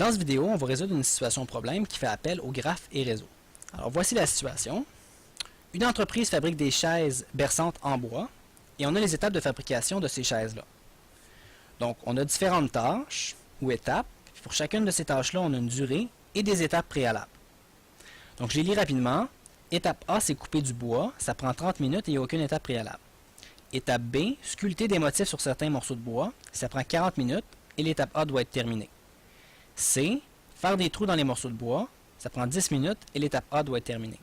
Dans cette vidéo, on va résoudre une situation problème qui fait appel au graphe et réseau. Alors voici la situation. Une entreprise fabrique des chaises berçantes en bois et on a les étapes de fabrication de ces chaises-là. Donc on a différentes tâches ou étapes. Pour chacune de ces tâches-là, on a une durée et des étapes préalables. Donc je les lis rapidement. Étape A, c'est couper du bois. Ça prend 30 minutes et il n'y a aucune étape préalable. Étape B, sculpter des motifs sur certains morceaux de bois. Ça prend 40 minutes et l'étape A doit être terminée. C, faire des trous dans les morceaux de bois. Ça prend 10 minutes et l'étape A doit être terminée.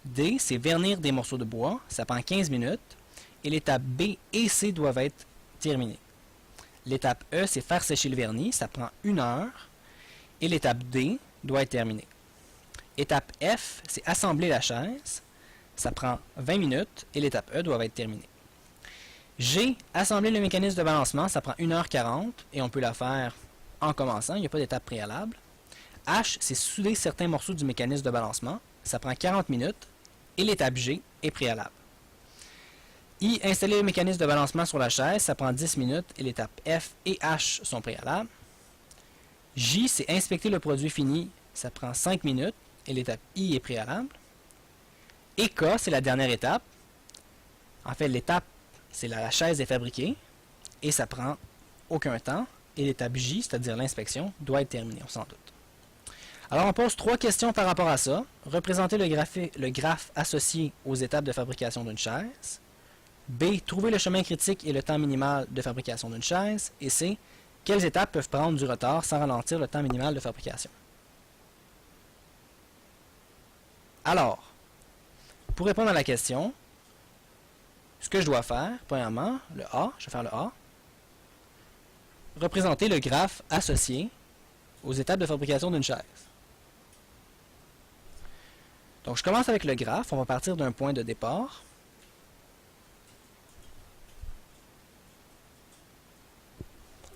D, c'est vernir des morceaux de bois. Ça prend 15 minutes et l'étape B et C doivent être terminées. L'étape E, c'est faire sécher le vernis. Ça prend 1 heure et l'étape D doit être terminée. Étape F, c'est assembler la chaise. Ça prend 20 minutes et l'étape E doit être terminée. G, assembler le mécanisme de balancement. Ça prend 1h40 et on peut la faire en commençant. Il n'y a pas d'étape préalable. H, c'est souder certains morceaux du mécanisme de balancement. Ça prend 40 minutes et l'étape G est préalable. I, installer le mécanisme de balancement sur la chaise. Ça prend 10 minutes et l'étape F et H sont préalables. J, c'est inspecter le produit fini. Ça prend 5 minutes et l'étape I est préalable. Et K, c'est la dernière étape. En fait, l'étape, c'est la chaise est fabriquée et ça prend aucun temps. Et l'étape J, c'est-à-dire l'inspection, doit être terminée, on s'en doute. Alors, on pose 3 questions par rapport à ça. Représenter le graphe associé aux étapes de fabrication d'une chaise. B, trouver le chemin critique et le temps minimal de fabrication d'une chaise. Et C, quelles étapes peuvent prendre du retard sans ralentir le temps minimal de fabrication. Alors, pour répondre à la question, ce que je dois faire, premièrement, le A, je vais faire le A. Représenter le graphe associé aux étapes de fabrication d'une chaise. Donc, je commence avec le graphe. On va partir d'un point de départ.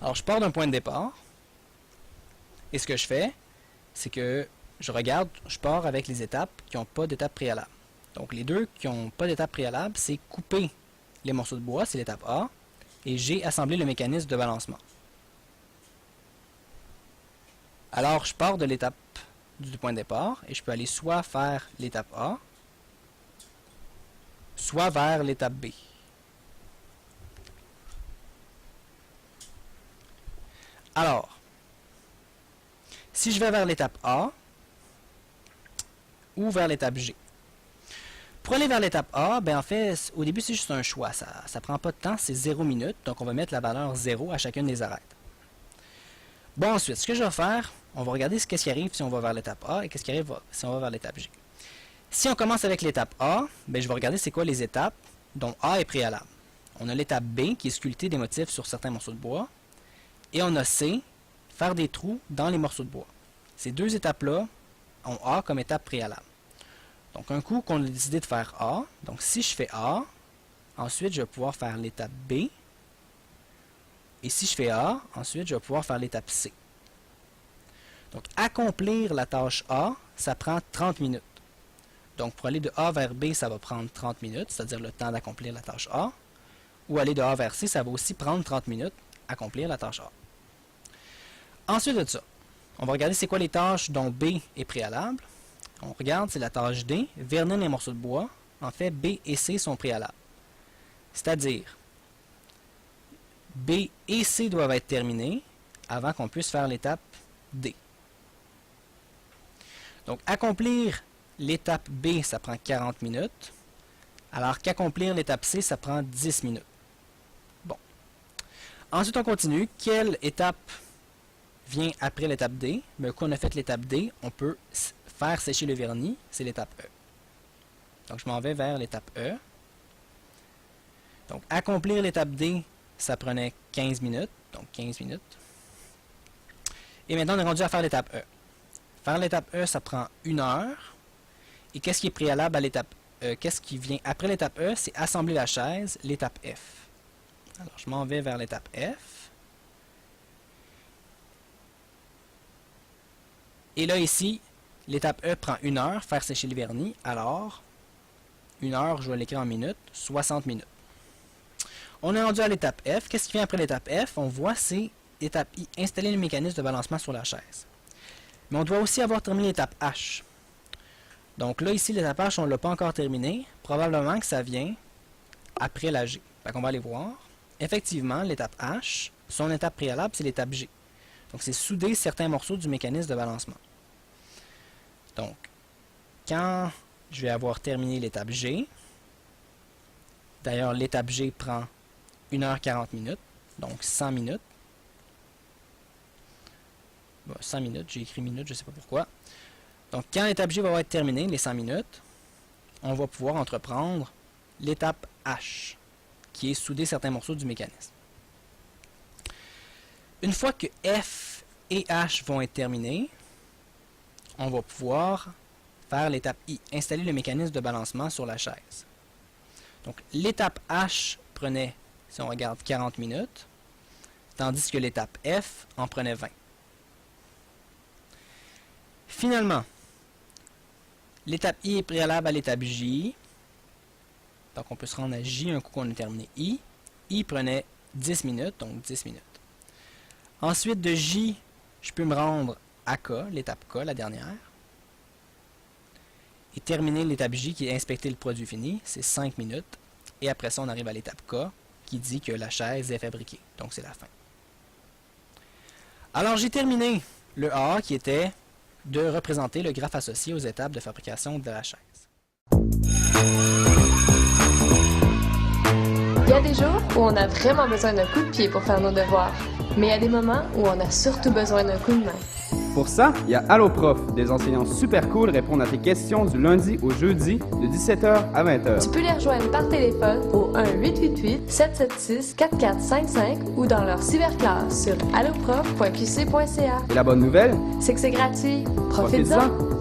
Alors, je pars d'un point de départ. Et ce que je fais, c'est que je regarde, je pars avec les étapes qui n'ont pas d'étape préalable. Donc, les deux qui n'ont pas d'étape préalable, c'est couper les morceaux de bois, c'est l'étape A, et G, assembler le mécanisme de balancement. Alors, je pars de l'étape du point de départ, et je peux aller soit faire l'étape A, soit vers l'étape B. Alors, si je vais vers l'étape A, ou vers l'étape G. Pour aller vers l'étape A, ben en fait, au début, c'est juste un choix. Ça ne prend pas de temps, c'est 0 minutes. Donc, on va mettre la valeur 0 à chacune des arêtes. Bon, ensuite, ce que je vais faire, on va regarder ce qui arrive si on va vers l'étape A et qu'est-ce qui arrive si on va vers l'étape G. Si on commence avec l'étape A, ben, je vais regarder c'est quoi les étapes dont A est préalable. On a l'étape B qui est sculpter des motifs sur certains morceaux de bois. Et on a C, faire des trous dans les morceaux de bois. Ces deux étapes-là ont A comme étape préalable. Donc, un coup qu'on a décidé de faire A, donc si je fais A, ensuite je vais pouvoir faire l'étape B. Et si je fais A, ensuite je vais pouvoir faire l'étape C. Donc, accomplir la tâche A, ça prend 30 minutes. Donc, pour aller de A vers B, ça va prendre 30 minutes, c'est-à-dire le temps d'accomplir la tâche A. Ou aller de A vers C, ça va aussi prendre 30 minutes, accomplir la tâche A. Ensuite de ça, on va regarder c'est quoi les tâches dont B est préalable. On regarde, c'est la tâche D, vernir les morceaux de bois. En fait, B et C sont préalables. C'est-à-dire, B et C doivent être terminés avant qu'on puisse faire l'étape D. Donc, accomplir l'étape B, ça prend 40 minutes, alors qu'accomplir l'étape C, ça prend 10 minutes. Bon. Ensuite, on continue. Quelle étape vient après l'étape D? Mais quand on a fait l'étape D, on peut faire sécher le vernis, c'est l'étape E. Donc, je m'en vais vers l'étape E. Donc, accomplir l'étape D, ça prenait 15 minutes. Donc, 15 minutes. Et maintenant, on est rendu à faire l'étape E. Faire l'étape E, ça prend 1 heure. Et qu'est-ce qui est préalable à l'étape E? Qu'est-ce qui vient après l'étape E? C'est assembler la chaise, l'étape F. Alors, je m'en vais vers l'étape F. Et là, ici, l'étape E prend 1 heure, faire sécher le vernis. Alors, 1 heure, je vais l'écrire en minutes, 60 minutes. On est rendu à l'étape F. Qu'est-ce qui vient après l'étape F? On voit, c'est étape I, installer le mécanisme de balancement sur la chaise. Mais on doit aussi avoir terminé l'étape H. Donc là, ici, l'étape H, on ne l'a pas encore terminée. Probablement que ça vient après la G. Fait qu'on va aller voir. Effectivement, l'étape H, son étape préalable, c'est l'étape G. Donc, c'est souder certains morceaux du mécanisme de balancement. Donc, quand je vais avoir terminé l'étape G, d'ailleurs, l'étape G prend 1h40 minutes, donc 100 minutes. Bon, 100 minutes, j'ai écrit minutes, je ne sais pas pourquoi. Donc, quand l'étape G va être terminée, les 100 minutes, on va pouvoir entreprendre l'étape H, qui est souder certains morceaux du mécanisme. Une fois que F et H vont être terminés, on va pouvoir faire l'étape I, installer le mécanisme de balancement sur la chaise. Donc, l'étape H prenait, si on regarde, 40 minutes, tandis que l'étape F en prenait 20. Finalement, l'étape I est préalable à l'étape J. Donc, on peut se rendre à J un coup qu'on a terminé I. I prenait 10 minutes, donc 10 minutes. Ensuite, de J, je peux me rendre à K, l'étape K, la dernière. Et terminer l'étape J, qui est inspecter le produit fini, c'est 5 minutes. Et après ça, on arrive à l'étape K, qui dit que la chaise est fabriquée. Donc, c'est la fin. Alors, j'ai terminé le A, qui était de représenter le graphe associé aux étapes de fabrication de la chaise. Il y a des jours où on a vraiment besoin d'un coup de pied pour faire nos devoirs, mais il y a des moments où on a surtout besoin d'un coup de main. Pour ça, il y a Allo Prof, des enseignants super cool répondent à tes questions du lundi au jeudi de 17h à 20h. Tu peux les rejoindre par téléphone au 1-888-776-4455 ou dans leur cyberclasse sur alloprof.qc.ca. Et la bonne nouvelle, C'est que c'est gratuit. Profites-en! profites-en!